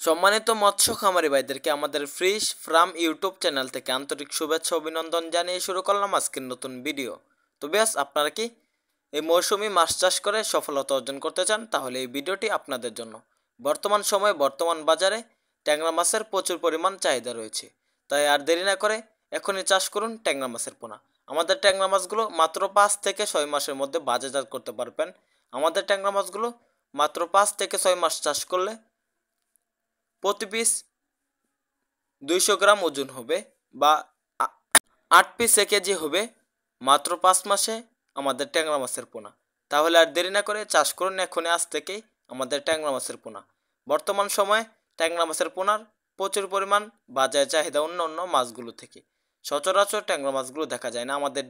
সম্মানিত মৎস্য খামারি ভাইদেরকে আমাদের ফিশ ফার্ম ইউটিউব চ্যানেল থেকে আন্তরিক শুভেচ্ছা অভিনন্দন জানিয়ে শুরু করলাম আজকের নতুন ভিডিও। তো বেশ, আপনারা কি এই মৌসুমি মাছ চাষ করে সফলতা অর্জন করতে চান? তাহলে এই ভিডিওটি আপনাদের জন্য। বর্তমান সময়ে বর্তমান বাজারে ট্যাংরা মাছের প্রচুর পরিমাণ চাহিদা রয়েছে, তাই আর দেরি না করে এখনই চাষ করুন ট্যাংরা মাছের পোনা। আমাদের ট্যাংরা মাছগুলো মাত্র 5 থেকে 6 মাসের মধ্যে বাজারজাত করতে পারবেন। আমাদের ট্যাংরা মাছগুলো মাত্র 5 থেকে 6 মাস চাষ করলে প্রতি পিস 200 গ্রাম ওজন হবে বা 8 পিস 1 কেজি হবে মাত্র 5 মাসে আমাদের ট্যাংরা মাছের পোনা। তাহলে আর দেরি না করে চাষ করুন এখনই, আজ থেকেই আমাদের ট্যাংরা মাছের পোনা। বর্তমান সময়ে ট্যাংরা মাছের পোনার প্রচুর পরিমাণ বাজারে চাহিদা অন্য অন্য মাছগুলো থেকে। সচরাচর ট্যাংরা মাছগুলো দেখা যায় না। আমাদের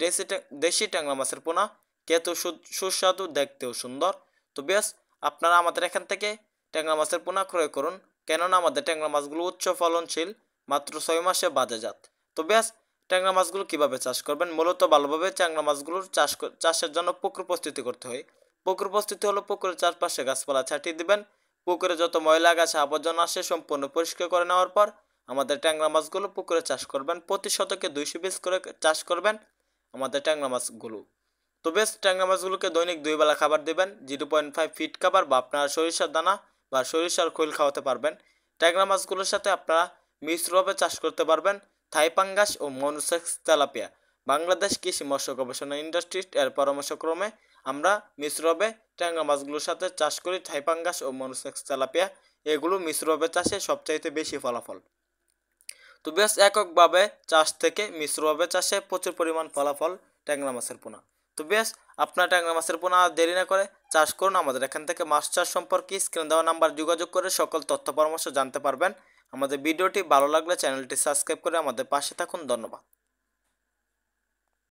দেশি ট্যাংরা মাছের পোনা খেতেও সুস্বাদু, দেখতেও সুন্দর। তো বেশ, আপনারা আমাদের এখান থেকে ট্যাংরা মাছের পোনা ক্রয় করুন, কেননা আমাদের ট্যাংরা মাছগুলো উচ্চ ফলনশীল, মাত্র 6 মাসে বাজারজাত। তো বেশ, ট্যাংরা মাছগুলো কীভাবে চাষ করবেন? মূলত ভালোভাবে ট্যাংরা মাছগুলোর চাষের জন্য পুকুর প্রস্তুতি করতে হয়। পুকুর প্রস্তুতি হলো পুকুরের চারপাশে গাছপালা ছাটিয়ে দিবেন। পুকুরে যত ময়লা গাছে আবর্জনা আসে সম্পূর্ণ পরিষ্কার করে নেওয়ার পর আমাদের ট্যাংরা মাছগুলো পুকুরে চাষ করবেন। প্রতি শতকে 200 পিস করে চাষ করবেন আমাদের ট্যাংরা মাছগুলো। তো বেশ, ট্যাংরা মাছগুলোকে দৈনিক 2 বেলা খাবার দেবেন। 0.5 ফিট খাবার বা আপনারা সরিষার দানা বা সরিষার খৈল খাওয়াতে পারবেন। ট্যাংরা মাছগুলোর সাথে আপনারা মিশ্রভাবে চাষ করতে পারবেন থাই পাঙ্গাস ও মনোসেক্স তেলাপিয়া। বাংলাদেশ কৃষি মৎস্য গবেষণা ইন্ডাস্ট্রিজ এর পরামর্শক্রমে আমরা মিশ্রভাবে ট্যাংরা মাছগুলোর সাথে চাষ করি থাই পাঙ্গাস ও মনোসেক্স তেলাপিয়া। এগুলো মিশ্রভাবে চাষে সবচাইতে বেশি ফলাফল। তো বেশ, এককভাবে চাষ থেকে মিশ্রভাবে চাষে প্রচুর পরিমাণ ফলাফল ট্যাংরা মাছের পোনা। তো বেশ, আপনার ট্যাংরা মাছের পোনা দেরি না করে চাষ করুন। আমাদের এখান থেকে মাছ চাষ সম্পর্কে স্ক্রিনে দেওয়া নাম্বার যোগাযোগ করে সকল তথ্য পরামর্শ জানতে পারবেন। আমাদের ভিডিওটি ভালো লাগলে চ্যানেলটি সাবস্ক্রাইব করে আমাদের পাশে থাকুন। ধন্যবাদ।